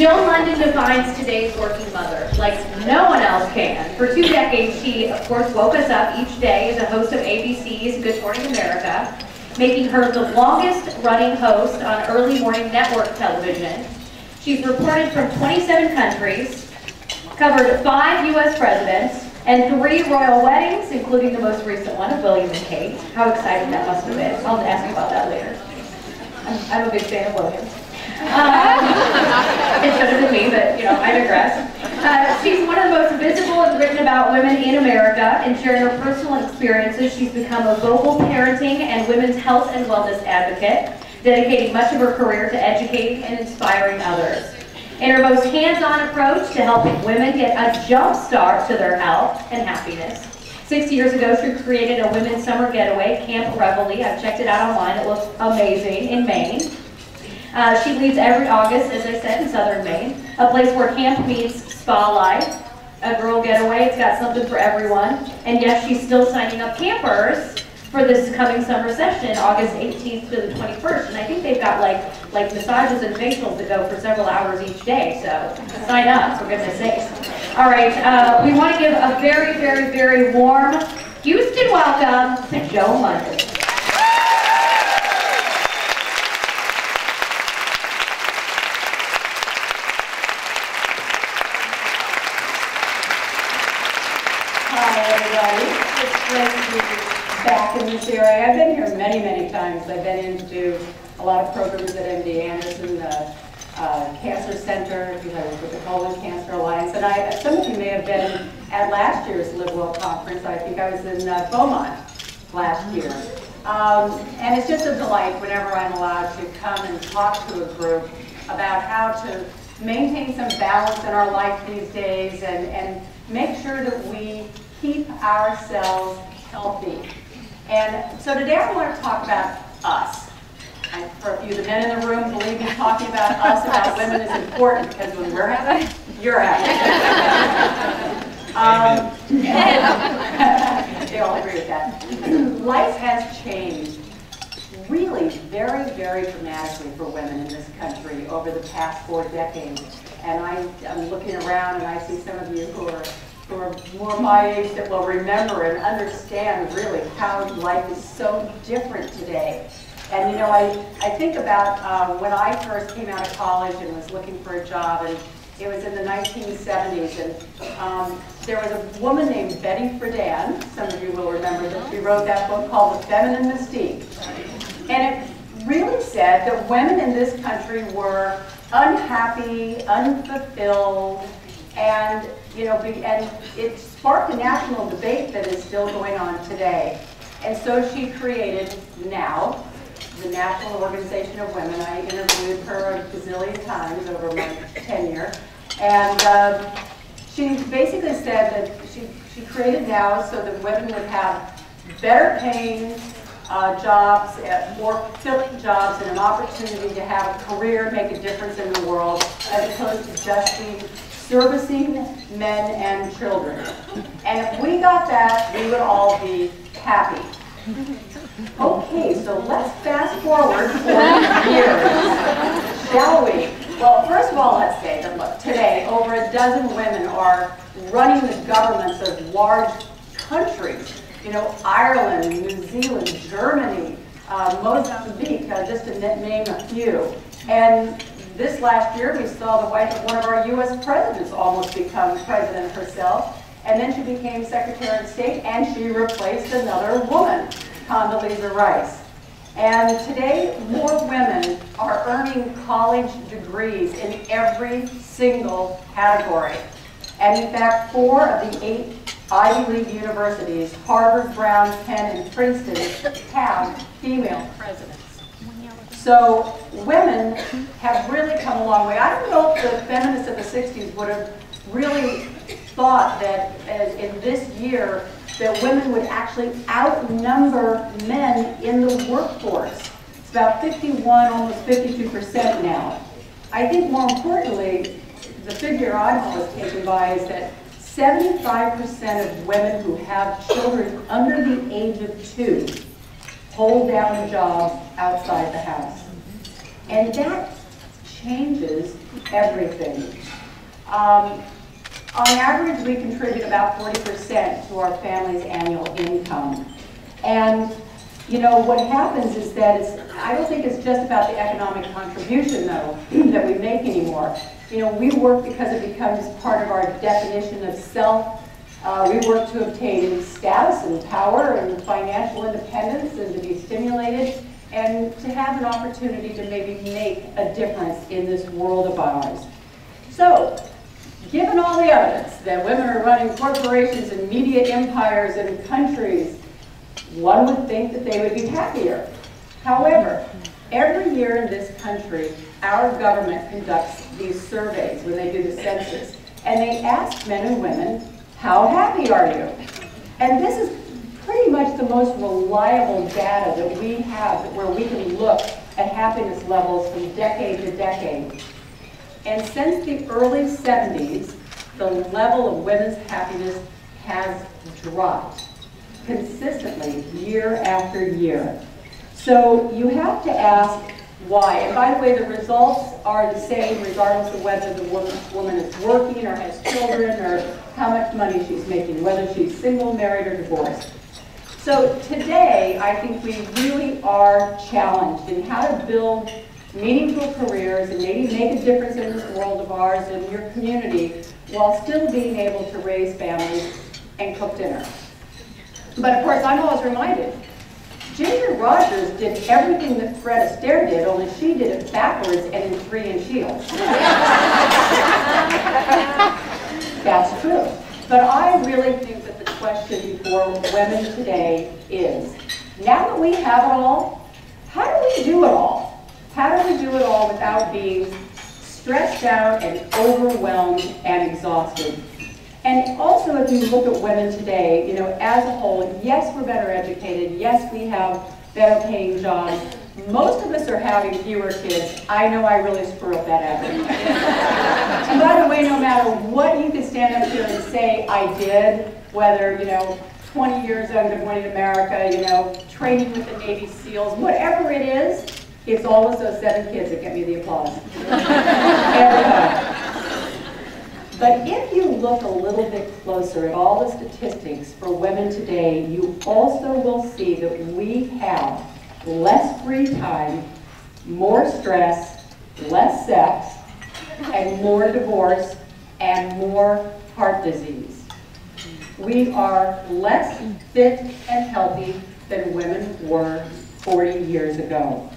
Joan London defines today's working mother like no one else can. For 2 decades, she, of course, woke us up each day as a host of ABC's Good Morning America, making her the longest-running host on early morning network television. She's reported from 27 countries, covered 5 U.S. presidents, and 3 royal weddings, including the most recent one of William and Kate. How exciting that must have been. I'll ask you about that later. I'm a big fan of William. It should have been me, but you know, I digress. She's one of the most visible and written about women in America, and sharing her personal experiences, she's become a vocal parenting and women's health and wellness advocate, dedicating much of her career to educating and inspiring others. In her most hands-on approach to helping women get a jump start to their health and happiness. 6 years ago, she created a women's summer getaway, Camp Reveille. I've checked it out online. It looks amazing in Maine. She leads every August, as I said, in southern Maine, a place where camp meets spa life, a girl getaway. It's got something for everyone. And yes, she's still signing up campers for this coming summer session, August 18th to the 21st. And I think they've got like massages and facials that go for several hours each day. So sign up, for goodness sakes. All right, we want to give a very, very, very warm Houston welcome to Joan London. It's great to be back in this area. I've been here many, many times. I've been in to do a lot of programs at MD Anderson, the Cancer Center, because I was with the Colon Cancer Alliance. And some of you may have been at last year's Live Well Conference. I think I was in Beaumont last year. And it's just a delight whenever I'm allowed to come and talk to a group about how to maintain some balance in our life these days and make sure that we keep ourselves healthy. And so today I want to talk about us. And for a few of the men in the room, believe me, talking about us, about women is important, because when we're happy, you're happy. They all agree with that. Life has changed really very, very dramatically for women in this country over the past 4 decades. And I'm looking around and I see some of you who are more my age that will remember and understand really how life is so different today. And you know, I think about when I first came out of college and was looking for a job, and it was in the 1970s, and there was a woman named Betty Friedan, some of you will remember that she wrote that book called The Feminine Mystique. And it really said that women in this country were unhappy, unfulfilled, and you know, and it sparked a national debate that is still going on today. And so she created NOW, the National Organization of Women. I interviewed her a gazillion times over my tenure. And she basically said that she created NOW so that women would have better paying jobs, more fulfilling jobs, and an opportunity to have a career, make a difference in the world, as opposed to just being servicing men and children. And if we got that, we would all be happy. Okay, so let's fast forward 40 years, shall we? Well, first of all, let's say that look, today over a dozen women are running the governments of large countries. You know, Ireland, New Zealand, Germany, Mozambique, just to name a few. And this last year, we saw the wife of one of our U.S. presidents almost become president herself, and then she became Secretary of State, and she replaced another woman, Condoleezza Rice. And today, more women are earning college degrees in every single category. And in fact, 4 of the 8 Ivy League universities, Harvard, Brown, Penn, and Princeton, have female presidents. So women have really come a long way. I don't know if the feminists of the 60s would have really thought that in this year that women would actually outnumber men in the workforce. It's about 51, almost 52% now. I think more importantly, the figure I'm always taken by is that 75% of women who have children under the age of 2 hold down jobs outside the house. And that changes everything. On average, we contribute about 40% to our family's annual income. And you know, what happens is that I don't think it's just about the economic contribution, though, that we make anymore. You know, we work because it becomes part of our definition of self. We work to obtain status and power and financial independence and to be stimulated and to have an opportunity to maybe make a difference in this world of ours. So, given all the evidence that women are running corporations and media empires and countries, one would think that they would be happier. However, every year in this country, our government conducts these surveys when they do the census, and they ask men and women, how happy are you? And this is pretty much the most reliable data that we have where we can look at happiness levels from decade to decade. And since the early 70s, the level of women's happiness has dropped consistently year after year. So you have to ask why. And by the way, the results are the same regardless of whether the woman is working or has children or how much money she's making, whether she's single, married, or divorced. So today, I think we really are challenged in how to build meaningful careers and maybe make a difference in this world of ours and your community while still being able to raise families and cook dinner. But of course, I'm always reminded, Ginger Rogers did everything that Fred Astaire did, only she did it backwards and in 3-inch heels. That's true. But I really think that the question for women today is, now that we have it all, how do we do it all? How do we do it all without being stressed out and overwhelmed and exhausted? And also, if you look at women today, you know, as a whole, yes, we're better educated. Yes, we have better paying jobs. Most of us are having fewer kids. I know I really screw up that average. And by the way, no matter what you can stand up here and say I did, whether, you know, 20 years on Good Morning America, you know, training with the Navy SEALs, whatever it is, it's always those 7 kids that get me the applause. Every time. But if you look a little bit closer at all the statistics for women today, you also will see that we have less free time, more stress, less sex, and more divorce, and more heart disease. We are less fit and healthy than women were 40 years ago.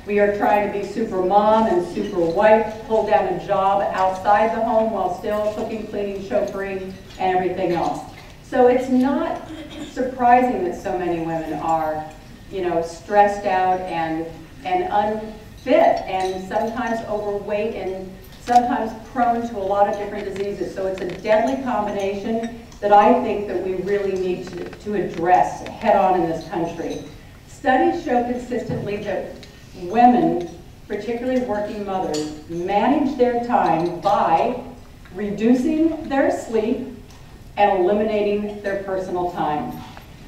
We are trying to be super mom and super wife, hold down a job outside the home while still cooking, cleaning, chauffeuring, and everything else. So it's not surprising that so many women are, you know, stressed out and unfit and sometimes overweight and sometimes prone to a lot of different diseases. So it's a deadly combination that I think that we really need to address head on in this country. Studies show consistently that women, particularly working mothers, manage their time by reducing their sleep and eliminating their personal time.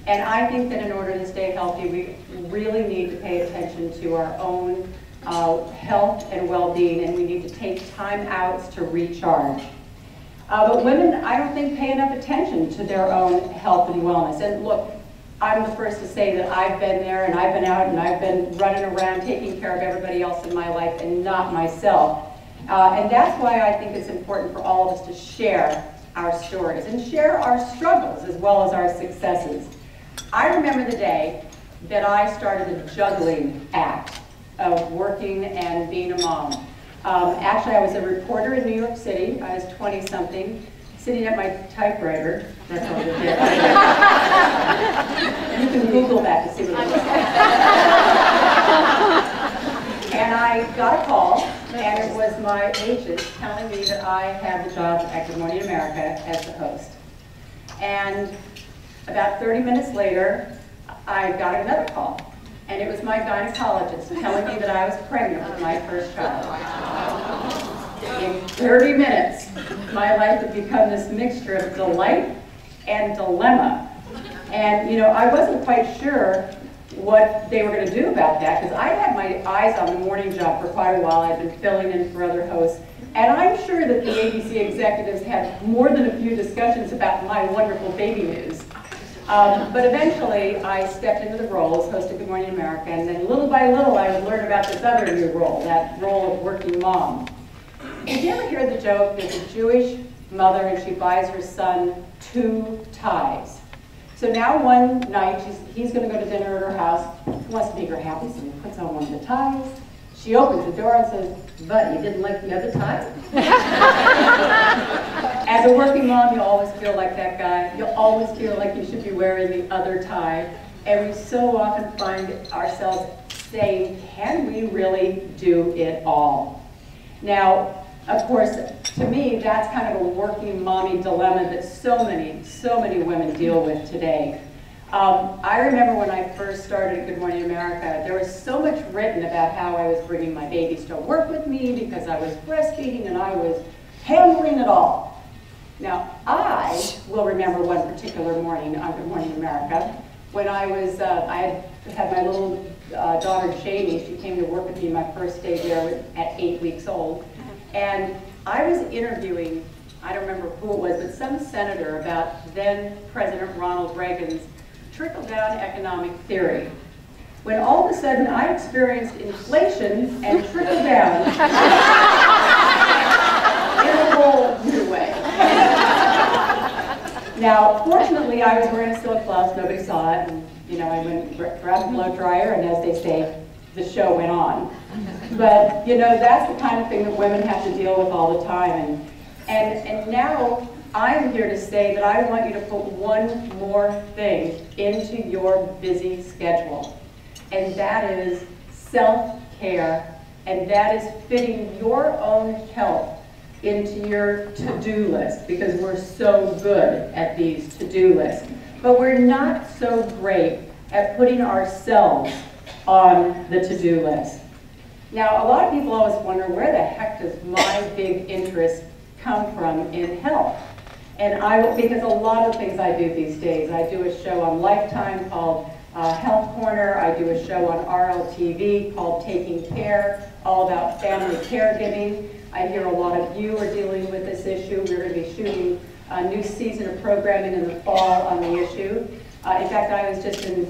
And I think that in order to stay healthy, we really need to pay attention to our own health and well-being, and we need to take time outs to recharge. But women, I don't think, pay enough attention to their own health and wellness. And look, I'm the first to say that I've been there and I've been out and I've been running around taking care of everybody else in my life and not myself. And that's why I think it's important for all of us to share our stories and share our struggles as well as our successes. I remember the day that I started a juggling act of working and being a mom. Actually, I was a reporter in New York City. I was 20-something. Sitting at my typewriter. That's all it did. You can Google that to see what it looks like. And I got a call, and it was my agent telling me that I had the job at Good Morning America as the host. And about 30 minutes later, I got another call, and it was my gynecologist telling me that I was pregnant with my first child. In 30 minutes, my life had become this mixture of delight and dilemma. And, you know, I wasn't quite sure what they were going to do about that, because I had my eyes on the morning job for quite a while. I'd been filling in for other hosts, and I'm sure that the ABC executives had more than a few discussions about my wonderful baby news. But eventually, I stepped into the role as host of Good Morning America, and then little by little, I would learn about this other new role, that role of working mom. Did you ever hear the joke, there's a Jewish mother and she buys her son 2 ties? So now one night, he's going to go to dinner at her house. He wants to make her happy, so he puts on one of the ties. She opens the door and says, "But you didn't like the other tie?" As a working mom, you always feel like that guy. You always feel like you should be wearing the other tie. And we so often find ourselves saying, can we really do it all? Now, of course, to me, that's kind of a working mommy dilemma that so many women deal with today. I remember when I first started at Good Morning America, there was so much written about how I was bringing my babies to work with me because I was breastfeeding and I was handling it all. Now, I will remember one particular morning on Good Morning America when I had my little daughter Jamie. She came to work with me my first day there at 8 weeks old. And I was interviewing, I don't remember who it was, but some senator about then President Ronald Reagan's trickle-down economic theory. When all of a sudden I experienced inflation and trickle-down in a whole new way. Now, fortunately, I was wearing a silk blouse, nobody saw it, and I went grabbed a blow dryer, and as they say, the show went on. But that's the kind of thing that women have to deal with all the time. And now I'm here to say that I want you to put one more thing into your busy schedule, and that is self-care, and that is fitting your own health into your to-do list, because we're so good at these to-do lists. But we're not so great at putting ourselves on the to-do list. Now, a lot of people always wonder, where the heck does my big interest come from in health? And because a lot of things I do these days. I do a show on Lifetime called Health Corner. I do a show on RLTV called Taking Care, all about family caregiving. I hear a lot of you are dealing with this issue. We're going to be shooting a new season of programming in the fall on the issue. In fact, I was just in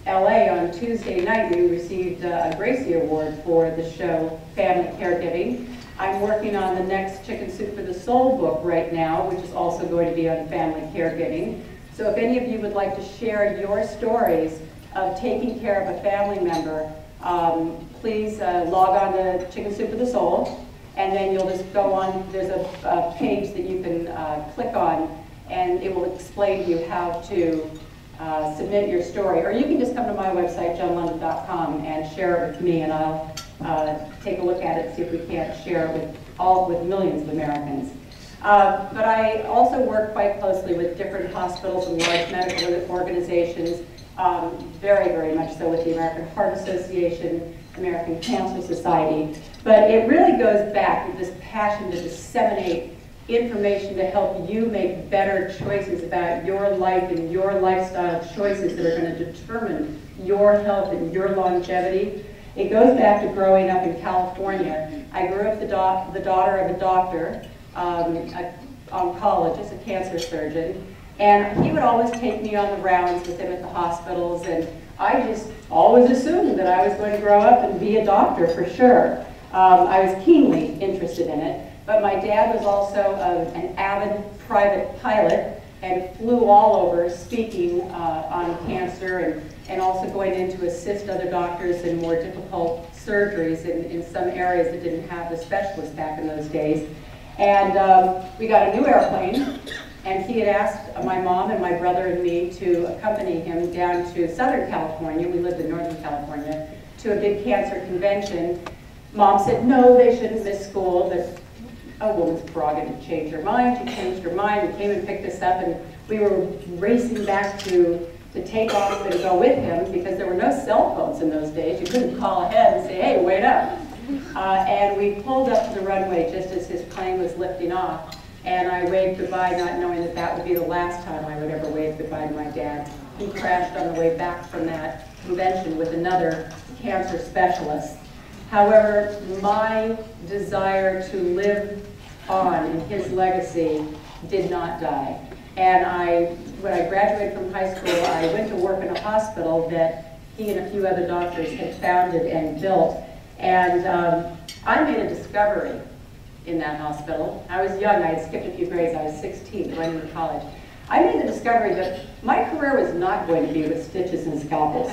LA on Tuesday night. We received a Gracie Award for the show Family Caregiving. I'm working on the next Chicken Soup for the Soul book right now, which is also going to be on family caregiving. So if any of you would like to share your stories of taking care of a family member, please log on to Chicken Soup for the Soul, and then you'll just go on. There's a page that you can click on, and it will explain to you how to submit your story. Or you can just come to my website, joanlondon.com, and share it with me, and I'll take a look at it, see if we can't share it with millions of Americans. But I also work quite closely with different hospitals and large medical organizations, very, very much so with the American Heart Association, American Cancer Society. But it really goes back to this passion to disseminate information to help you make better choices about your life and your lifestyle choices that are going to determine your health and your longevity. It goes back to growing up in California. I grew up the daughter of a doctor, an oncologist, a cancer surgeon, and he would always take me on the rounds with him at the hospitals, and I just always assumed that I was going to grow up and be a doctor for sure. I was keenly interested in it. But my dad was also an avid private pilot and flew all over speaking on cancer and also going in to assist other doctors in more difficult surgeries in some areas that didn't have the specialists back in those days. And we got a new airplane, and he had asked my mom and my brother and me to accompany him down to Southern California. We lived in Northern California, to a big cancer convention. Mom said, no, they shouldn't miss school. But a woman's prerogative to change her mind. She changed her mind. We came and picked us up, and we were racing back to take off and go with him because there were no cell phones in those days. You couldn't call ahead and say, hey, wait up. And we pulled up to the runway just as his plane was lifting off, and I waved goodbye, not knowing that that would be the last time I would ever wave goodbye to my dad. He crashed on the way back from that convention with another cancer specialist. However, my desire to live on in his legacy did not die. And when I graduated from high school, I went to work in a hospital that he and a few other doctors had founded and built. And I made a discovery in that hospital. I was young, I had skipped a few grades, I was 16, going into college. I made the discovery that my career was not going to be with stitches and scalpels.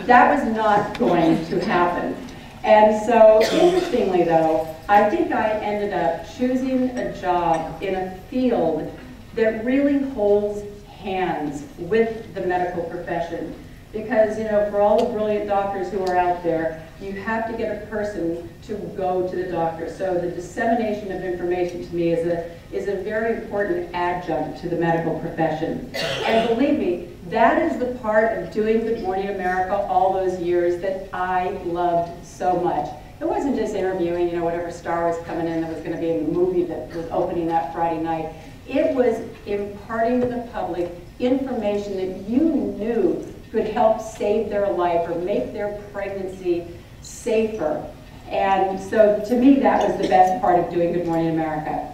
That was not going to happen. And so, interestingly though, I think I ended up choosing a job in a field that really holds hands with the medical profession. Because, you know, for all the brilliant doctors who are out there, you have to get a person to go to the doctor. So the dissemination of information to me is a very important adjunct to the medical profession. And believe me, that is the part of doing Good Morning America all those years that I loved so much. It wasn't just interviewing, you know, whatever star was coming in that was going to be in the movie that was opening that Friday night. It was imparting to the public information that you knew could help save their life or make their pregnancy safer. And so to me, that was the best part of doing Good Morning America.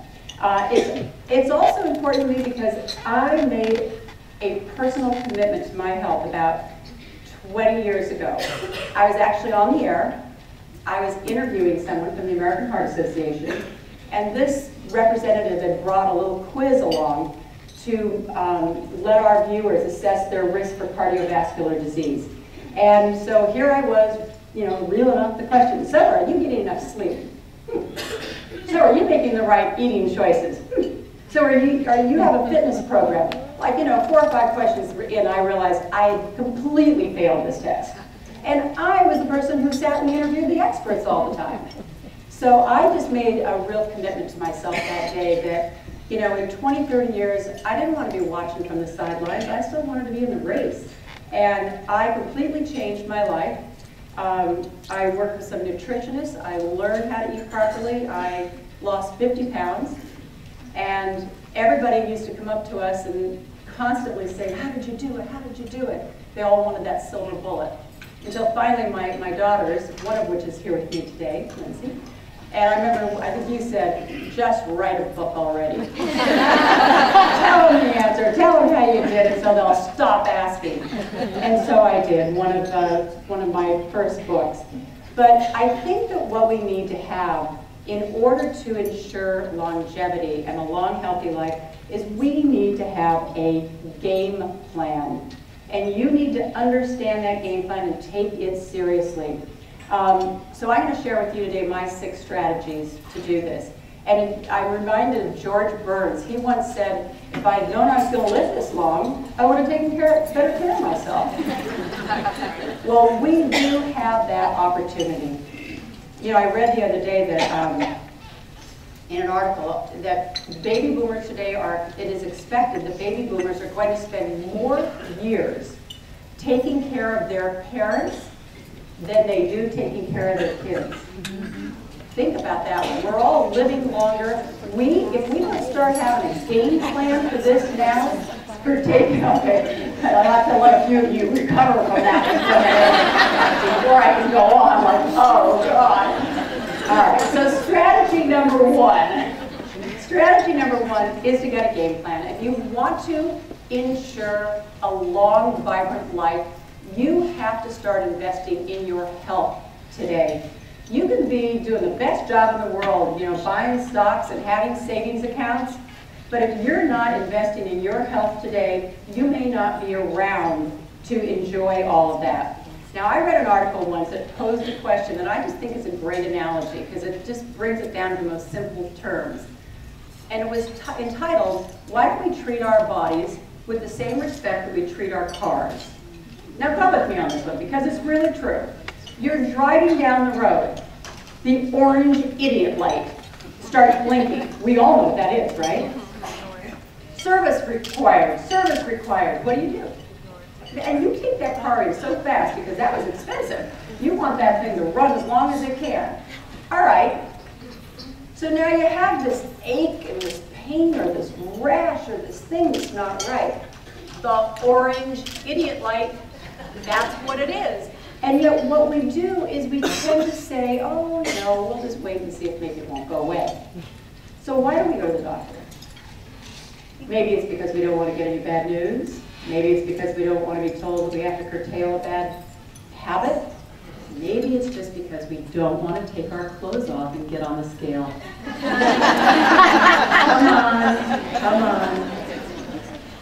It's also important to me because I made a personal commitment to my health about 20 years ago. I was actually on the air. I was interviewing someone from the American Heart Association, and this representative had brought a little quiz along to let our viewers assess their risk for cardiovascular disease. And so here I was, you know, reeling off the question. So are you getting enough sleep? So are you making the right eating choices? So are you have a fitness program? Like, you know, 4 or 5 questions in, I realized I had completely failed this test. And I was the person who sat and interviewed the experts all the time. So I just made a real commitment to myself that day that, you know, in 20, 30 years, I didn't want to be watching from the sidelines. I still wanted to be in the race. And I completely changed my life. I worked with some nutritionists. I learned how to eat properly. I lost 50 pounds. And everybody used to come up to us and constantly say, how did you do it? How did you do it? They all wanted that silver bullet. Until finally my daughters, one of which is here with me today, Lindsay, and I remember, I think you said, just write a book already. Tell them the answer, tell them how you did it so they'll stop asking. And so I did, one of my first books. But I think that what we need to have in order to ensure longevity and a long, healthy life is we need to have a game plan. And you need to understand that game plan and take it seriously. So I'm going to share with you today my 6 strategies to do this. And I'm reminded of George Burns. He once said, if I had known I was going to live this long, I would have taken better care of myself. Well, we do have that opportunity. You know, I read the other day that in an article that baby boomers today it is expected that baby boomers are going to spend more years taking care of their parents than they do taking care of their kids. Think about that one. We're all living longer. If we don't start having a game plan for this now, for taking, okay, I'll have to let a few of you recover from that before I can go on, like, oh God. All right, so strategy number 1. Strategy number 1 is to get a game plan. If you want to ensure a long, vibrant life, you have to start investing in your health today. You can be doing the best job in the world, you know, buying stocks and having savings accounts, but if you're not investing in your health today, you may not be around to enjoy all of that. Now, I read an article once that posed a question, and I just think it's a great analogy because it just brings it down to the most simple terms. And it was entitled, why don't we treat our bodies with the same respect that we treat our cars? Now, come with me on this one because it's really true. You're driving down the road. The orange idiot light starts blinking. We all know what that is, right? Service required, service required. What do? And you take that car in so fast because that was expensive. You want that thing to run as long as it can. All right. So now you have this ache and this pain or this rash or this thing that's not right. The orange idiot light That's what it is. And yet what we do is we tend to say, oh, no, we'll just wait and see if maybe it won't go away. So why do we go to the doctor? Maybe it's because we don't want to get any bad news. Maybe it's because we don't want to be told that we have to curtail a bad habit. Maybe it's just because we don't want to take our clothes off and get on the scale. Come on.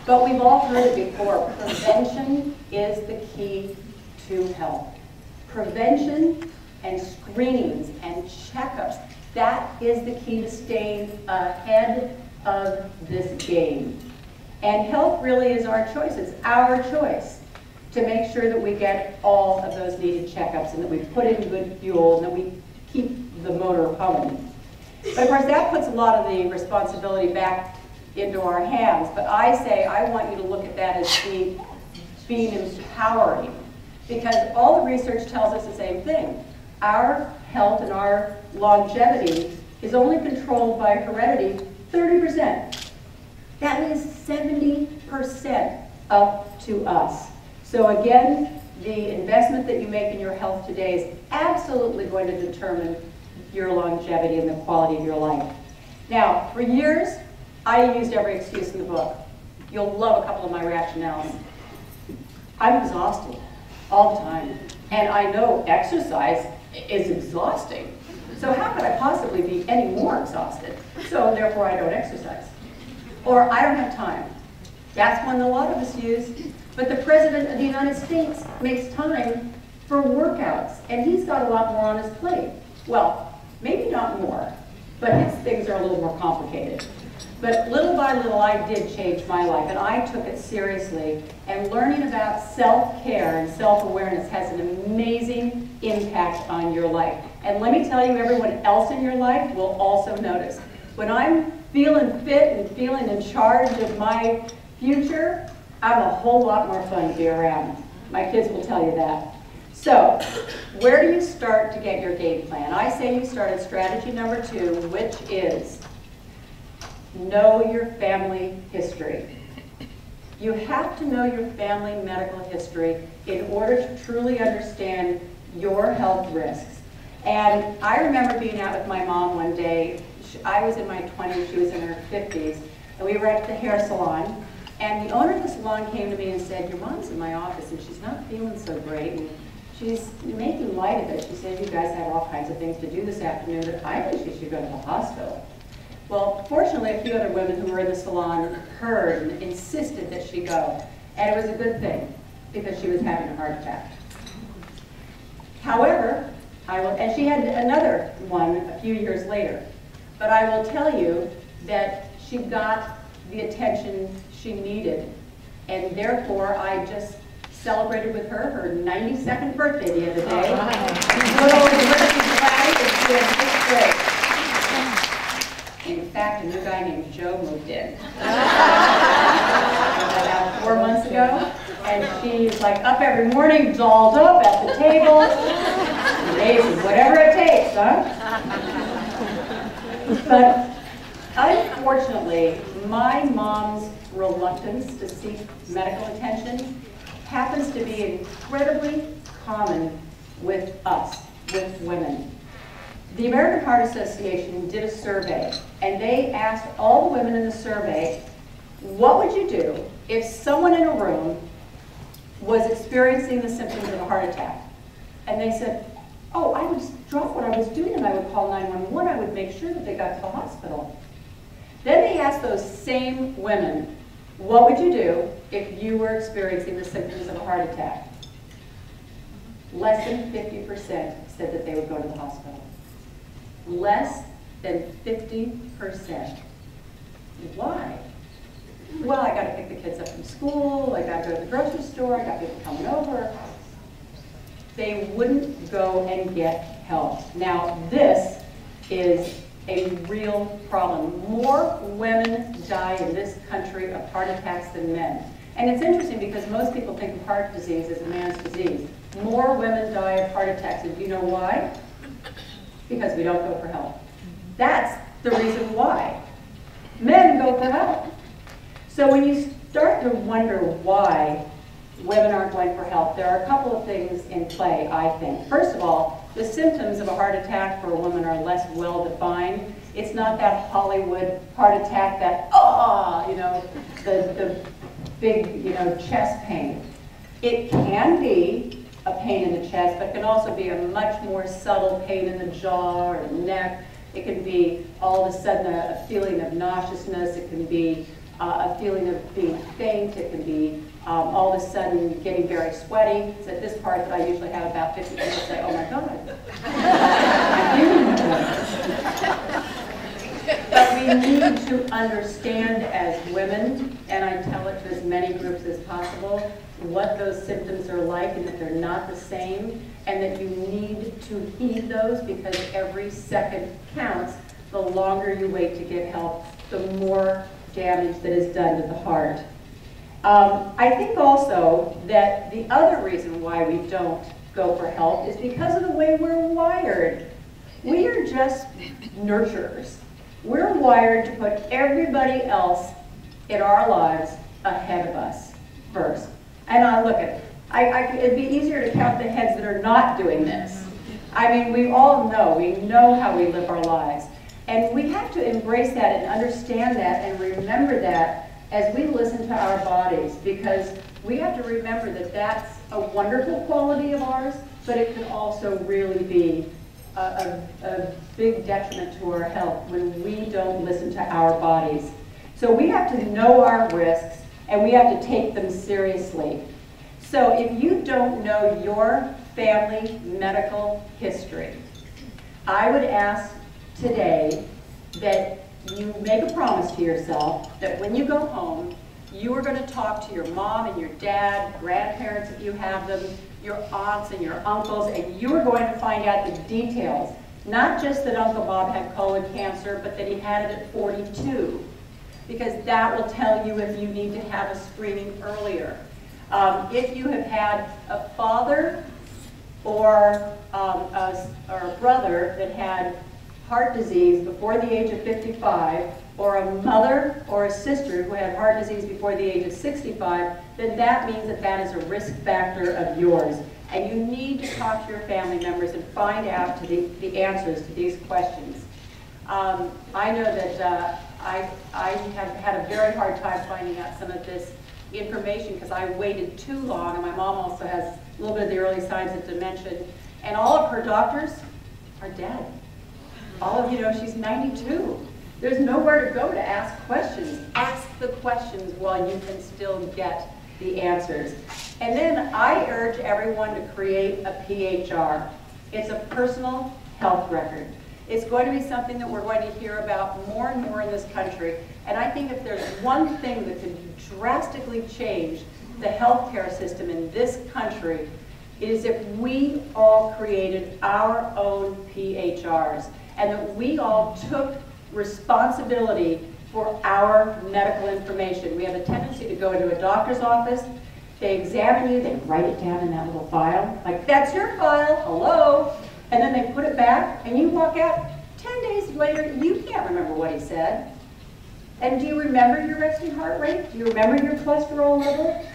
But we've all heard it before. Prevention is the key to health. Prevention and screenings and checkups, that is the key to staying ahead of this game. And health really is our choice. It's our choice to make sure that we get all of those needed checkups and that we put in good fuel and that we keep the motor humming. But of course that puts a lot of the responsibility back into our hands. But I say I want you to look at that as being empowering, because all the research tells us the same thing. Our health and our longevity is only controlled by heredity 30%. That means 70% up to us. So again, the investment that you make in your health today is absolutely going to determine your longevity and the quality of your life. Now, for years, I used every excuse in the book. You'll love a couple of my rationales. I'm exhausted all the time. And I know exercise is exhausting. So how could I possibly be any more exhausted? So therefore I don't exercise. Or I don't have time. That's one a lot of us use. But the President of the United States makes time for workouts. And he's got a lot more on his plate. Well, maybe not more, but his things are a little more complicated. But little by little, I did change my life, and I took it seriously. And learning about self-care and self-awareness has an amazing impact on your life. And let me tell you, everyone else in your life will also notice. When I'm feeling fit and feeling in charge of my future, I'm a whole lot more fun to be around. My kids will tell you that. So, where do you start to get your game plan? I say you start at strategy number 2, which is know your family history. You have to know your family medical history in order to truly understand your health risks. And I remember being out with my mom one day. I was in my 20s, she was in her 50s, and we were at the hair salon. And the owner of the salon came to me and said, your mom's in my office and she's not feeling so great. And she's making light of it. She said, you guys have all kinds of things to do this afternoon, but I think she should go to the hospital. Well, fortunately, a few other women who were in the salon heard and insisted that she go. And it was a good thing, because she was having a heart attack. However, and she had another one a few years later. But I will tell you that she got the attention she needed. And therefore, I just celebrated with her 92nd birthday the other day. She put over the Liberty flag and she had 6th grade. In fact, a new guy named Joe moved in about 4 months ago, and she's like up every morning, dolled up at the table, amazing, whatever it takes, huh? But unfortunately, my mom's reluctance to seek medical attention happens to be incredibly common with us, with women. The American Heart Association did a survey, and they asked all the women in the survey, what would you do if someone in a room was experiencing the symptoms of a heart attack? And they said, oh, I would drop what I was doing and I would call 911. I would make sure that they got to the hospital. Then they asked those same women, what would you do if you were experiencing the symptoms of a heart attack? Less than 50% said that they would go to the hospital. Less than 50%. Why? Well, I got to pick the kids up from school, I got to go to the grocery store, I got people coming over. They wouldn't go and get help. Now, this is a real problem. More women die in this country of heart attacks than men. And it's interesting because most people think of heart disease as a man's disease. More women die of heart attacks, and do you know why? Because we don't go for help. That's the reason why. Men go for help. So when you start to wonder why women aren't going for help, there are a couple of things in play, I think. First of all, the symptoms of a heart attack for a woman are less well defined. It's not that Hollywood heart attack that, the big, chest pain. It can be a pain in the chest, but it can also be a much more subtle pain in the jaw or the neck. It can be all of a sudden a feeling of nauseousness. It can be a feeling of being faint. It can be all of a sudden getting very sweaty. It's at this part that I usually have about 50 people say, oh my God, I'm feeling that. But we need to understand as women, and I tell it to as many groups as possible, what those symptoms are like and that they're not the same, and that you need to heed those because every second counts. The longer you wait to get help, the more damage that is done to the heart. I think also that the other reason why we don't go for help is because of the way we're wired. We are just nurturers. We're wired to put everybody else in our lives ahead of us first. And I look at it. It'd be easier to count the heads that are not doing this. I mean, we all know. We know how we live our lives. And we have to embrace that and understand that and remember that as we listen to our bodies, because we have to remember that that's a wonderful quality of ours, but it can also really be a big detriment to our health when we don't listen to our bodies. So we have to know our risks, and we have to take them seriously. So if you don't know your family medical history, I would ask today that you make a promise to yourself that when you go home, you are going to talk to your mom and your dad, grandparents if you have them, your aunts and your uncles, and you are going to find out the details. Not just that Uncle Bob had colon cancer, but that he had it at 42. Because that will tell you if you need to have a screening earlier. If you have had a father or a brother that had heart disease before the age of 55, or a mother or a sister who had heart disease before the age of 65, then that means that that is a risk factor of yours. And you need to talk to your family members and find out the answers to these questions. I know that I have had a very hard time finding out some of this information because I waited too long, and my mom also has a little bit of the early signs of dementia, and all of her doctors are dead. All of you know she's 92. There's nowhere to go to ask questions. Ask the questions while you can still get the answers. And then I urge everyone to create a PHR. It's a personal health record. It's going to be something that we're going to hear about more and more in this country. And I think if there's one thing that could drastically change the healthcare system in this country, it is if we all created our own PHRs and that we all took responsibility for our medical information. We have a tendency to go into a doctor's office, they examine you, they write it down in that little file, like, that's your file, hello, and then they put it back, and you walk out 10 days later, you can't remember what he said. And do you remember your resting heart rate? Do you remember your cholesterol level?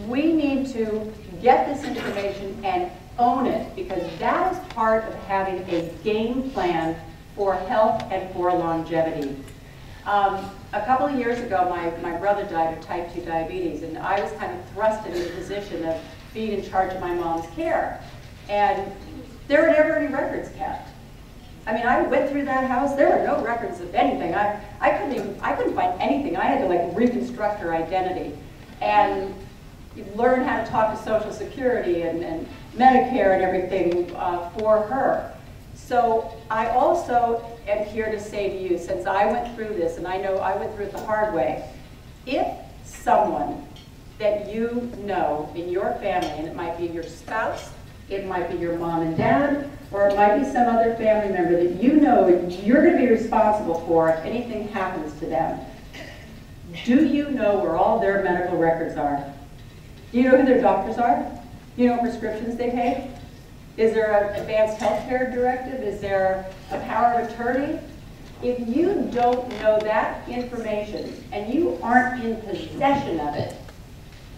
We need to get this information and own it, because that is part of having a game plan for health and for longevity. A couple of years ago, my brother died of type 2 diabetes, and I was kind of thrust into the position of being in charge of my mom's care. And there were never any records kept. I mean, I went through that house, there were no records of anything. I couldn't find anything. I had to like reconstruct her identity and learn how to talk to Social Security and Medicare and everything for her. So I also am here to say to you, since I went through this, and I know I went through it the hard way, if someone that you know in your family, and it might be your spouse, it might be your mom and dad, or it might be some other family member that you know you're going to be responsible for if anything happens to them, do you know where all their medical records are? Do you know who their doctors are? Do you know what prescriptions they take? Is there an advanced health care directive? Is there a power of attorney? If you don't know that information and you aren't in possession of it,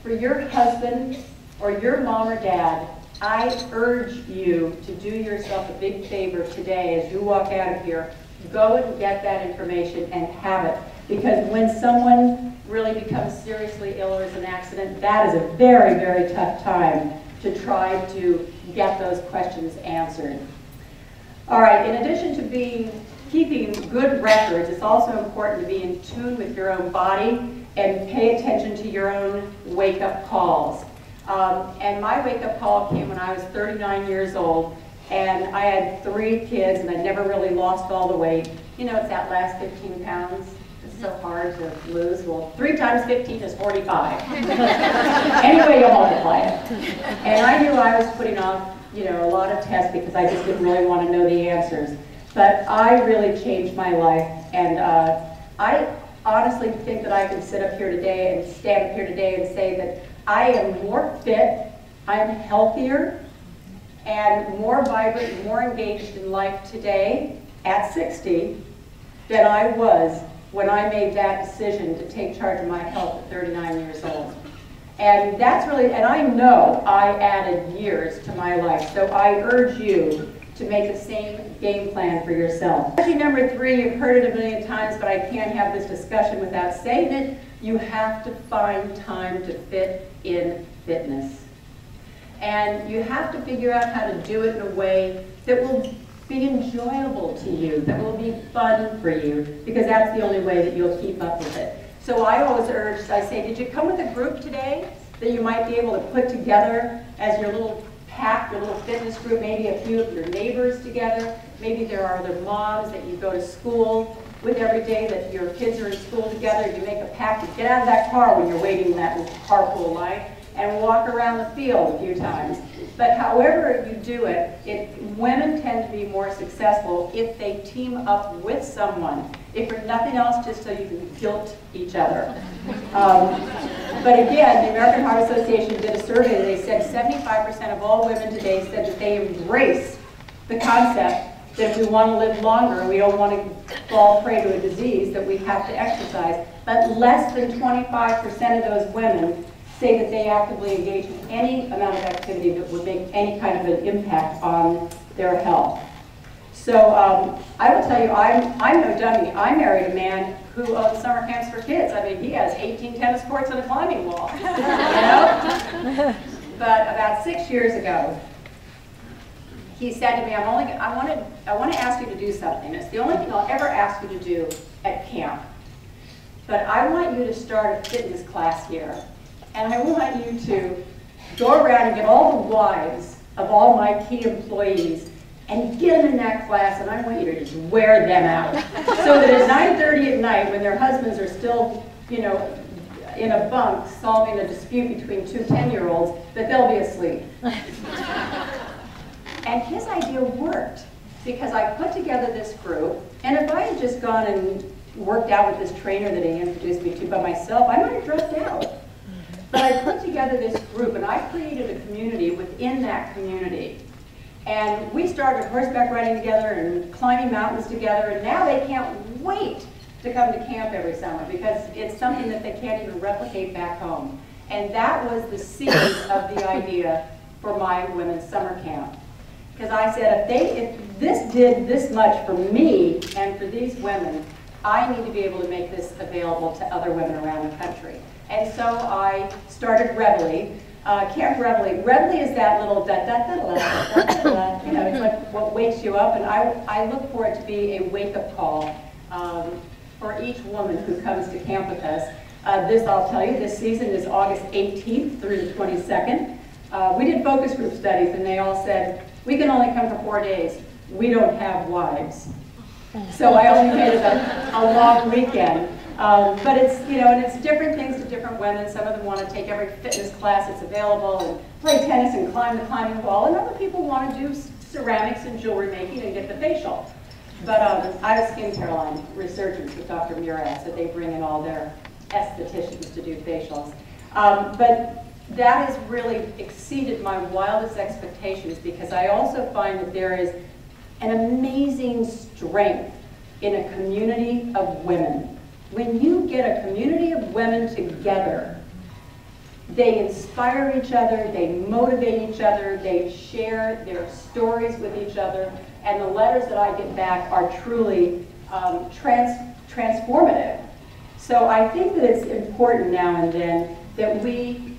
for your husband or your mom or dad, I urge you to do yourself a big favor today as you walk out of here. Go and get that information and have it. Because when someone really becomes seriously ill or is an accident, that is a very, very tough time to try to get those questions answered. All right, in addition to keeping good records, it's also important to be in tune with your own body and pay attention to your own wake-up calls. And my wake-up call came when I was 39 years old, and I had 3 kids, and I never really lost all the weight. You know, it's that last 15 pounds. It's so hard to lose. Well, 3 times 15 is 45. Anyway, you multiply it. And I knew I was putting off, you know, a lot of tests because I just didn't really want to know the answers. But I really changed my life, and I honestly think that I can sit up here today and stand up here today and say that I am more fit, I'm healthier, and more vibrant, and more engaged in life today at 60 than I was when I made that decision to take charge of my health at 39 years old. And that's really, and I know I added years to my life, so I urge you to make the same game plan for yourself. Strategy number 3, you've heard it a million times, but I can't have this discussion without saying it. You have to find time to fit in fitness. And you have to figure out how to do it in a way that will be enjoyable to you, that will be fun for you, because that's the only way that you'll keep up with it. So I always urge, I say, did you come with a group today that you might be able to put together as your little pack, your little fitness group, maybe a few of your neighbors together. Maybe there are other moms that you go to school with every day, that your kids are in school together. You make a pack to get out of that car when you're waiting in that carpool line and walk around the field a few times. But however you do it, women tend to be more successful if they team up with someone. If for nothing else, just so you can guilt each other. But again, the American Heart Association did a survey and they said 75% of all women today said that they embrace the concept that if we want to live longer and we don't want to fall prey to a disease, that we have to exercise. But less than 25% of those women say that they actively engage in any amount of activity that would make any kind of an impact on their health. So I will tell you, I'm no dummy. I married a man who owns summer camps for kids. I mean, he has 18 tennis courts and a climbing wall, you know? But about 6 years ago, he said to me, I want to ask you to do something. It's the only thing I'll ever ask you to do at camp. But I want you to start a fitness class here. And I want you to go around and get all the wives of all my key employees and get them in that class, and I want you to just wear them out. So that at 9:30 at night, when their husbands are still, you know, in a bunk solving a dispute between 2 10-year-olds, that they'll be asleep. And his idea worked, because I put together this group, and if I had just gone and worked out with this trainer that he introduced me to by myself, I might have dropped out. But I put together this group, and I created a community within that community. And we started horseback riding together and climbing mountains together, and now they can't wait to come to camp every summer because it's something that they can't even replicate back home. And that was the seed of the idea for my women's summer camp. Because I said, if this did this much for me and for these women, I need to be able to make this available to other women around the country. And so I started Reveille, Camp Reveille. Reveille is that little da-da-da-da-da-da-da, you know, it's what wakes you up, and I look for it to be a wake-up call for each woman who comes to camp with us. This, I'll tell you, this season is August 18th through the 22nd. We did focus group studies, and they all said, we can only come for 4 days. We don't have wives. So I only made it a long weekend. But it's, you know, and it's different things to different women. Some of them want to take every fitness class that's available and play tennis and climb the climbing wall, and other people want to do ceramics and jewelry making and get the facial. But I have skincare line resurgence with Dr. Murad, so they bring in all their estheticians to do facials. But that has really exceeded my wildest expectations, because I also find that there is an amazing strength in a community of women. When you get a community of women together, They inspire each other, they motivate each other, they share their stories with each other, and the letters that I get back are truly transformative. So I think that it's important now and then that we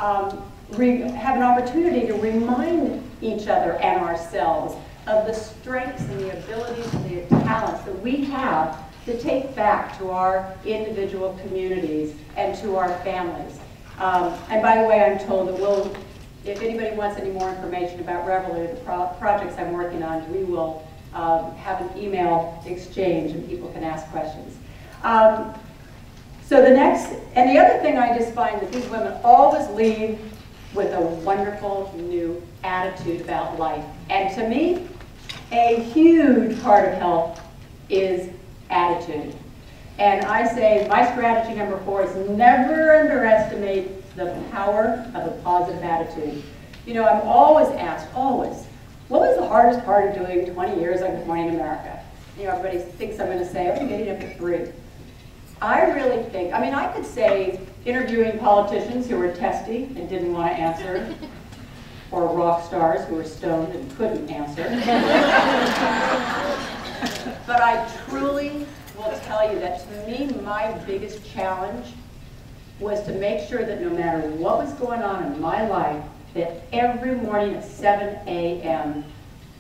have an opportunity to remind each other and ourselves of the strengths and the abilities and the talents that we have to take back to our individual communities and to our families. And by the way, I'm told that if anybody wants any more information about Revelry, the projects I'm working on, we will have an email exchange and people can ask questions. So the other thing I just find that these women always leave with a wonderful new attitude about life. And to me, a huge part of health is attitude. And I say my strategy number 4 is never underestimate the power of a positive attitude. You know, I'm always asked, always, what was the hardest part of doing 20 years on Good Morning America? You know, everybody thinks I'm going to say, I'm getting up at 3. I really think, I mean, I could say interviewing politicians who were testy and didn't want to answer, or rock stars who were stoned and couldn't answer. But I truly will tell you that to me, my biggest challenge was to make sure that no matter what was going on in my life, that every morning at 7 a.m.,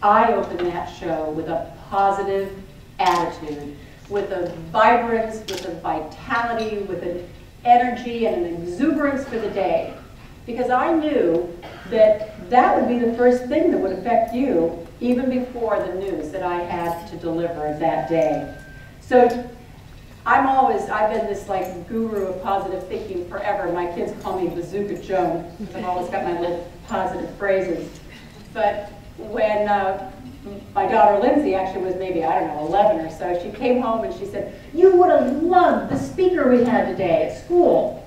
I opened that show with a positive attitude, with a vibrance, with a vitality, with an energy and an exuberance for the day. Because I knew that that would be the first thing that would affect you even before the news that I had to deliver that day. So I've been this like guru of positive thinking forever. My kids call me Bazooka Joan, because I've always got my little positive phrases. But when my daughter Lindsay actually was maybe, I don't know, 11 or so, she came home and she said, "You would have loved the speaker we had today at school.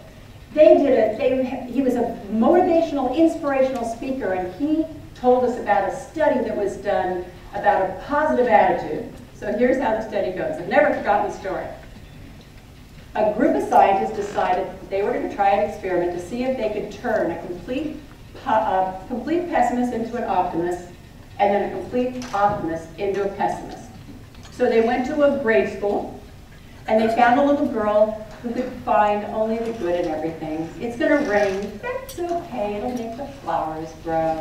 He was a motivational, inspirational speaker, and he told us about a study that was done about a positive attitude." So here's how the study goes. I've never forgotten the story. A group of scientists decided they were going to try an experiment to see if they could turn a complete pessimist into an optimist, and then a complete optimist into a pessimist. So they went to a grade school, and they found a little girl who could find only the good in everything. It's going to rain. That's okay. It'll make the flowers grow.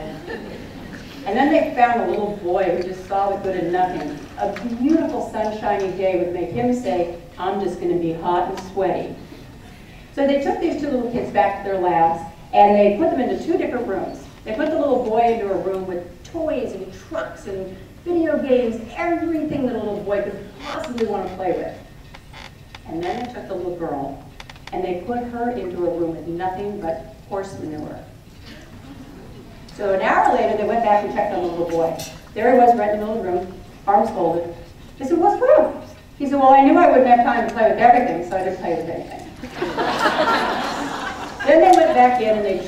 And then they found a little boy who just saw the good in nothing. A beautiful sunshiny day would make him say, "I'm just going to be hot and sweaty." So they took these two little kids back to their labs, and they put them into 2 different rooms. They put the little boy into a room with toys and trucks and video games, everything that a little boy could possibly want to play with. And then they took the little girl, and they put her into a room with nothing but horse manure. So an hour later, they went back and checked on the little boy. There he was, right in the middle of the room, arms folded. They said, "What's wrong?" He said, "Well, I knew I wouldn't have time to play with everything, so I didn't play with anything." Then they went back in and they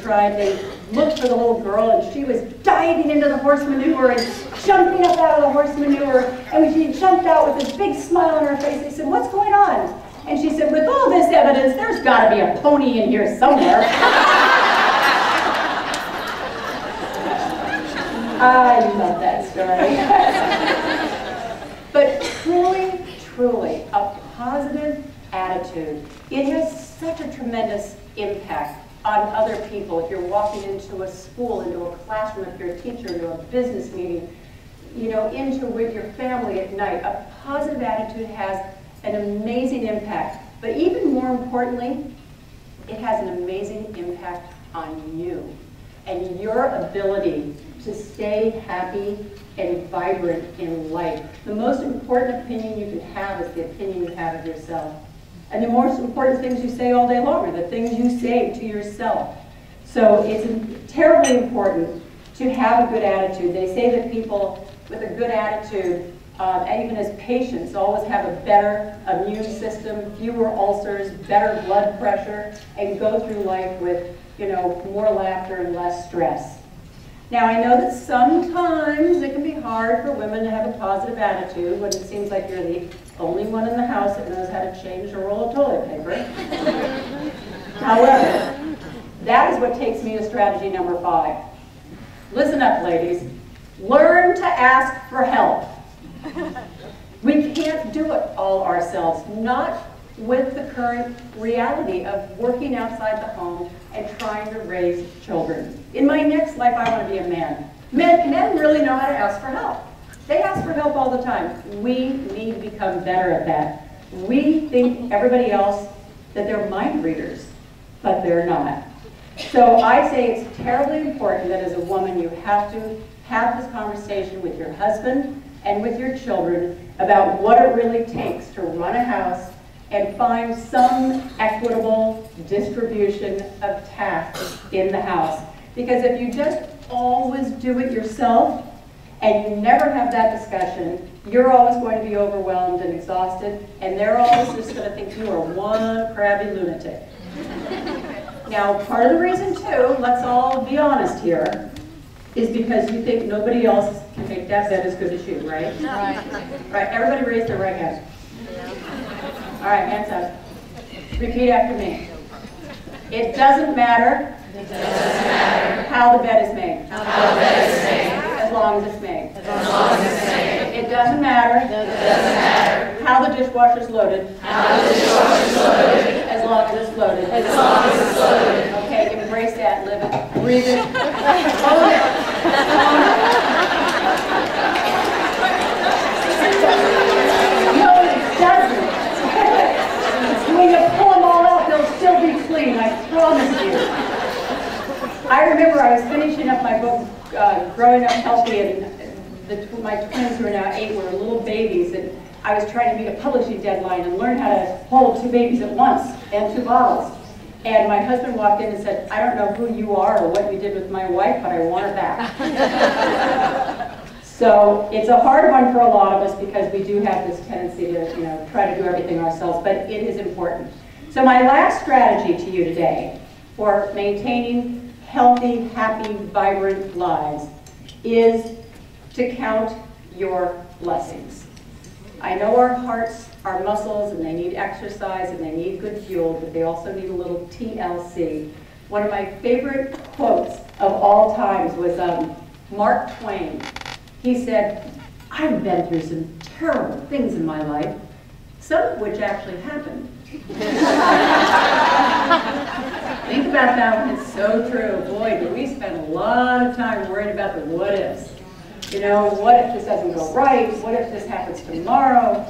looked for the little girl, and she was diving into the horse manure and jumping up out of the horse manure. And when she jumped out with this big smile on her face, they said, "What's going on?" And she said, "With all this evidence, there's got to be a pony in here somewhere." I love that story. But truly, truly, a positive attitude, it has such a tremendous impact on other people. If you're walking into a school, into a classroom, if you're a teacher, into a business meeting, you know, with your family at night, a positive attitude has an amazing impact. But even more importantly, it has an amazing impact on you and your ability to stay happy and vibrant in life. The most important opinion you can have is the opinion you have of yourself. And the most important things you say all day long are the things you say to yourself. So it's terribly important to have a good attitude. They say that people with a good attitude, even as patients, always have a better immune system, fewer ulcers, better blood pressure, and go through life with, you know, more laughter and less stress. Now, I know that sometimes it can be hard for women to have a positive attitude when it seems like you're the only one in the house that knows how to change a roll of toilet paper. However, That is what takes me to strategy number 5. Listen up, ladies. Learn to ask for help. We can't do it all ourselves, not with the current reality of working outside the home and trying to raise children. In my next life, I want to be a man. Men really know how to ask for help. They ask for help all the time. We need to become better at that. We think everybody else that they're mind readers, but they're not. So I say it's terribly important that as a woman you have to have this conversation with your husband and with your children about what it really takes to run a house and find some equitable distribution of tasks in the house. Because if you just always do it yourself and you never have that discussion, you're always going to be overwhelmed and exhausted, and they're always just going to think you are one crabby lunatic. Now, part of the reason too, let's all be honest here, is because you think nobody else can make that bed as good as you, right? Right, everybody raise their right hand. All right, hands up. Repeat after me. It doesn't matter how the bed is made. As long as it's made. It doesn't matter how the dishwasher's loaded. As long as it's loaded. Okay, embrace that, live it, breathe it, own it. No, it doesn't. When you pull them all out, they'll still be clean, I promise you. I remember I was finishing up my book, Growing Up Healthy, and my twins, who are now 8, were little babies, and I was trying to meet a publishing deadline and learn how to hold 2 babies at once and 2 bottles. And my husband walked in and said, "I don't know who you are or what you did with my wife, but I want her back." So it's a hard one for a lot of us because we do have this tendency to try to do everything ourselves, but it is important. So my last strategy to you today for maintaining healthy, happy, vibrant lives is to count your blessings. I know our hearts are muscles and they need exercise and they need good fuel, but they also need a little TLC. One of my favorite quotes of all times was Mark Twain. He said, "I've been through some terrible things in my life, some of which actually happened." Think about that one, it's so true. Boy, do we spend a lot of time worrying about the what ifs. What if this doesn't go right? What if this happens tomorrow?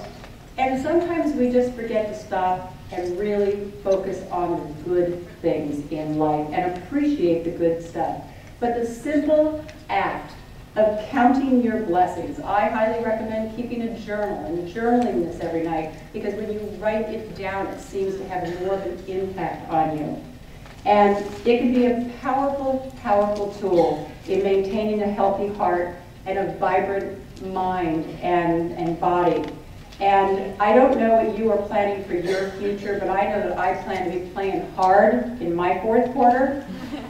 And sometimes we just forget to stop and really focus on the good things in life and appreciate the good stuff. But the simple act of counting your blessings, I highly recommend keeping a journal and journaling this every night, because when you write it down, it seems to have more of an impact on you. And it can be a powerful, powerful tool in maintaining a healthy heart and a vibrant mind and body. And I don't know what you are planning for your future, but I know that I plan to be playing hard in my 4th quarter,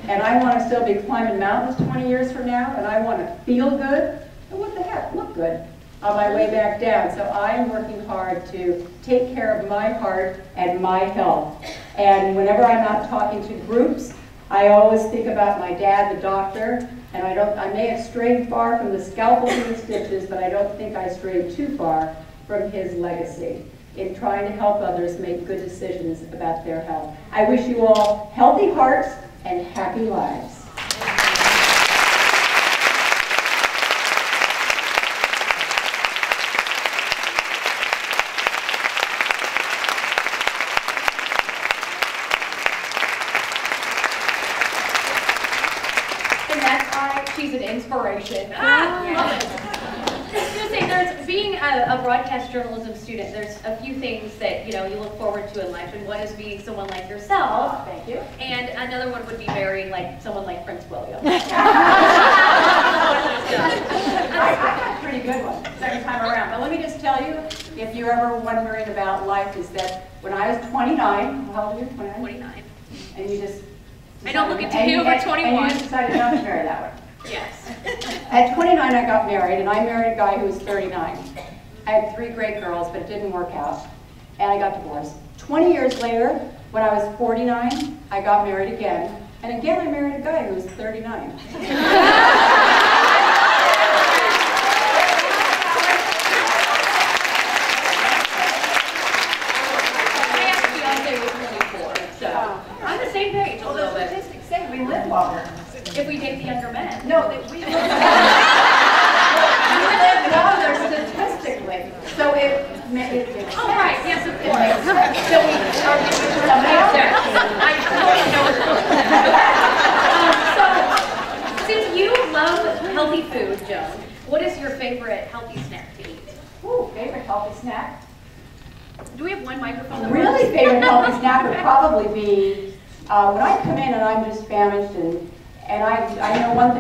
and I want to still be climbing mountains 20 years from now, and I want to feel good, and what the heck, look good on my way back down. So I'm working hard to take care of my heart and my health. And whenever I'm out talking to groups, I always think about my dad, the doctor, and I may have strayed far from the scalpels and the stitches, but I don't think I strayed too far from his legacy in trying to help others make good decisions about their health. I wish you all healthy hearts and happy lives. And that's why she's an inspiration. Yes. I was going to say, being a broadcast journalism student, there's a few things that you look forward to in life, and one is being someone like yourself. Thank you. And another one would be marrying someone like Prince William. I got a pretty good one, second time around. But let me just tell you, if you're ever wondering about life, is that when I was 29, how old are you? 29? 29. And you just I don't look at you over 21. And you just decided not to marry that one. Yes. At 29, I got married, and I married a guy who was 39. I had 3 great girls, but it didn't work out, and I got divorced. 20 years later, when I was 49, I got married again, And again, I married a guy who was 39. On the same page a little bit. Statistics say we live longer. If we date the younger men. No, that we live longer statistically. So it Oh, right, yes, of course. So we are I totally know what's going on. So, since you love healthy food, Joan, what is your favorite healthy snack to eat? Ooh, favorite healthy snack? Do we have one microphone? That Really works? favorite healthy snack would probably be when I come in and I'm just famished and I know one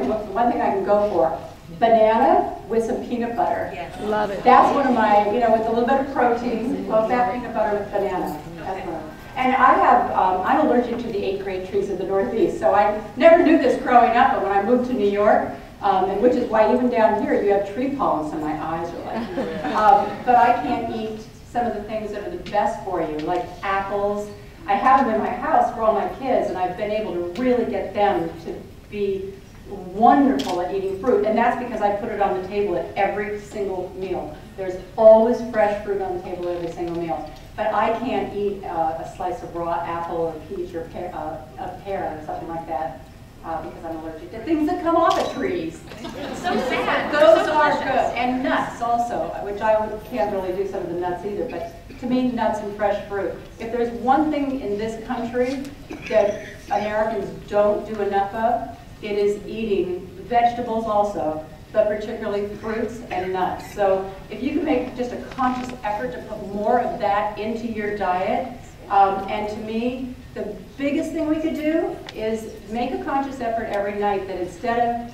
thing I can go for. Banana with some peanut butter. Yes. Love it. That's one of my, with a little bit of protein, low fat peanut butter with banana. That's one. And I have, I'm allergic to the 8 great trees of the Northeast, so I never knew this growing up, but when I moved to New York, and which is why even down here you have tree pollen, so my eyes are like, but I can't eat some of the things that are the best for you, like apples. I have them in my house for all my kids, and I've been able to really get them to be wonderful at eating fruit, and that's because I put it on the table at every single meal. There's always fresh fruit on the table at every single meal. But I can't eat a slice of raw apple or peach or a pear or something like that because I'm allergic to things that come off of trees. It's so sad. Those So are delicious. good. And nuts also, which can't really do some of the nuts either, but to me, nuts and fresh fruit. If there's one thing in this country that Americans don't do enough of, it is eating vegetables also, but particularly fruits and nuts. So if you can make just a conscious effort to put more of that into your diet, and to me, the biggest thing we could do is make a conscious effort every night that instead of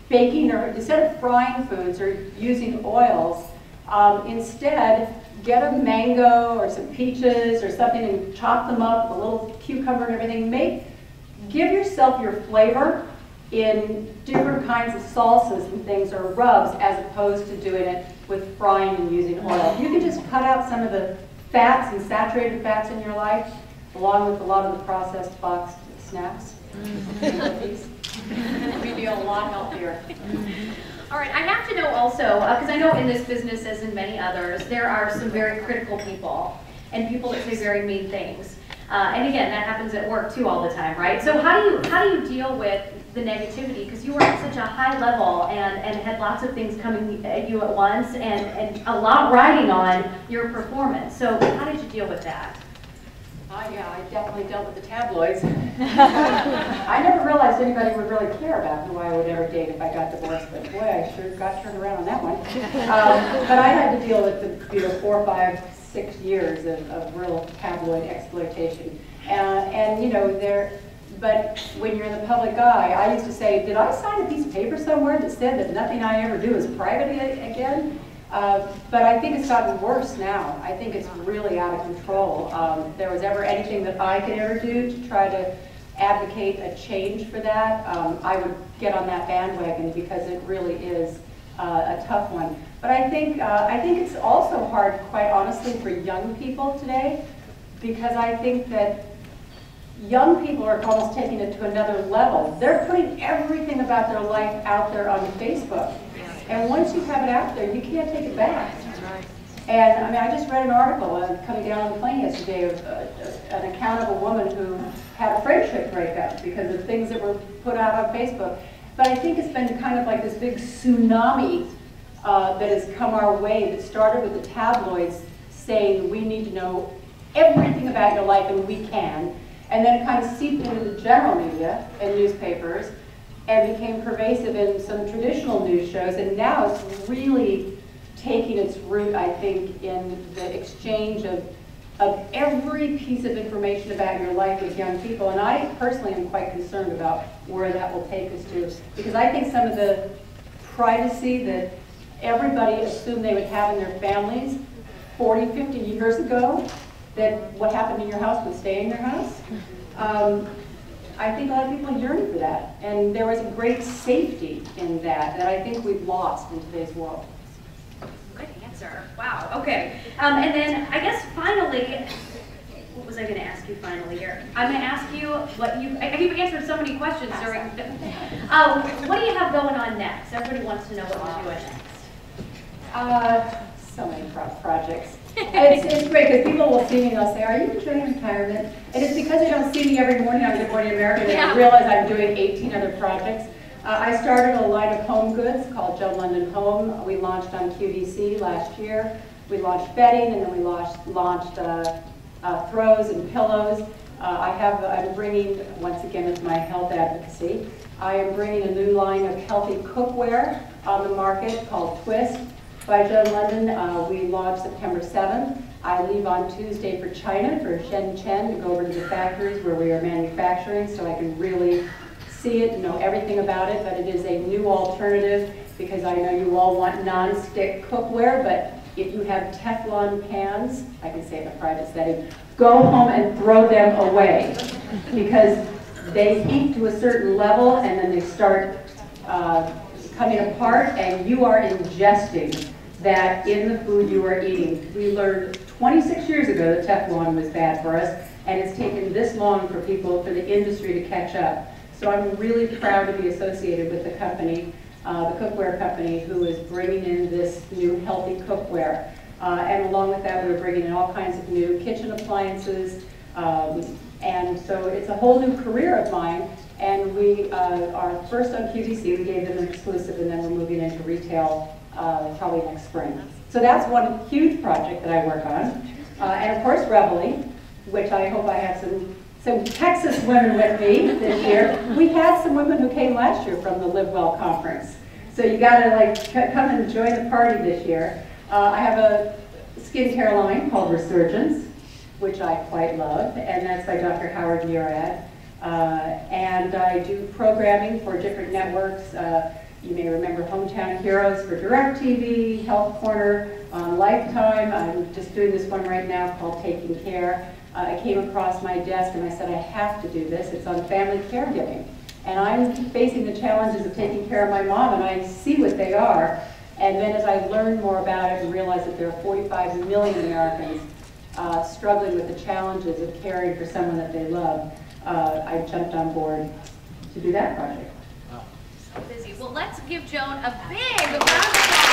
baking or instead of frying foods or using oils, instead get a mango or some peaches or something and chop them up, a little cucumber and everything. Give yourself your flavor in different kinds of salsas and things or rubs as opposed to doing it with frying and using oil. You can just cut out some of the fats and saturated fats in your life along with a lot of the processed boxed snacks. You'll be a lot healthier. All right, I have to know also, because I know in this business, as in many others, there are some very critical people and people that say very mean things. And again, that happens at work too all the time, right? So how do you deal with the negativity? Because you were at such a high level and had lots of things coming at you at once and a lot riding on your performance. So how did you deal with that? Yeah, I definitely dealt with the tabloids. I never realized anybody would really care about who I would ever date if I got divorced, but boy, I sure got turned around on that one. But I had to deal with the 4, 5, 6 years of real tabloid exploitation. But when you're in the public eye, I used to say, did I sign a piece of paper somewhere that said that nothing I ever do is private again? But I think it's gotten worse now. I think it's really out of control. If there was ever anything that I could ever do to try to advocate a change for that, I would get on that bandwagon because it really is a tough one. But I think it's also hard, quite honestly, for young people today, because I think that young people are almost taking it to another level. They're putting everything about their life out there on Facebook. And once you have it out there, you can't take it back. And I mean, I just read an article coming down on the plane yesterday of an account of a woman who had a friendship breakup because of things that were put out on Facebook. But I think it's been kind of like this big tsunami that has come our way that started with the tabloids saying we need to know everything about your life and we can. And then it kind of seeped into the general media and newspapers and became pervasive in some traditional news shows, and now it's really taking its root, I think, in the exchange of every piece of information about your life with young people. And I personally am quite concerned about where that will take us to, because I think some of the privacy that everybody assumed they would have in their families 40, 50 years ago, that what happened in your house would stay in your house. I think a lot of people yearn for that, and there was a great safety in that I think we've lost in today's world. Good answer. Wow. Okay. And then I guess finally, what was I going to ask you finally here? I'm going to ask you what you, I keep answering so many questions during, what do you have going on next? Everybody wants to know what you're doing next. So many projects. It's great because people will see me and they'll say, are you enjoying retirement? And it's because they don't see me every morning on Good Morning America. They realize I'm doing 18 other projects. I started a line of home goods called Joan London Home. We launched on QVC last year. We launched bedding, and then we launched throws and pillows. I'm bringing, once again with my health advocacy, I am bringing a new line of healthy cookware on the market called Twist by Joan London. We launched September 7th. I leave on Tuesday for China, for Shenzhen, to go over to the factories where we are manufacturing so I can really see it and know everything about it. But it is a new alternative because I know you all want non-stick cookware, but if you have Teflon pans, I can say it in a private setting, go home and throw them away because they heat to a certain level and then they start coming apart and you are ingesting that in the food you are eating. We learned 26 years ago that Teflon was bad for us, and it's taken this long for people, for the industry to catch up. So I'm really proud to be associated with the company, the cookware company, who is bringing in this new healthy cookware. And along with that, we're bringing in all kinds of new kitchen appliances. And so it's a whole new career of mine. And we are first on QVC, we gave them an exclusive, and then we're moving into retail probably next spring. So that's one huge project that I work on. And of course, Reveille, which I hope I have some Texas women with me this year. We had some women who came last year from the Live Well conference. So you gotta come and join the party this year. I have a skincare line called Resurgence, which I quite love, and that's by Dr. Howard Murad. And I do programming for different networks. You may remember Hometown Heroes for DirecTV, Health Corner on Lifetime. I'm just doing this one right now called Taking Care. I came across my desk and I said, I have to do this. It's on family caregiving. And I'm facing the challenges of taking care of my mom, and I see what they are. And then as I learned more about it and realized that there are 45 million Americans struggling with the challenges of caring for someone that they love, I jumped on board to do that project. So busy. Well, let's give Joan a big round of applause.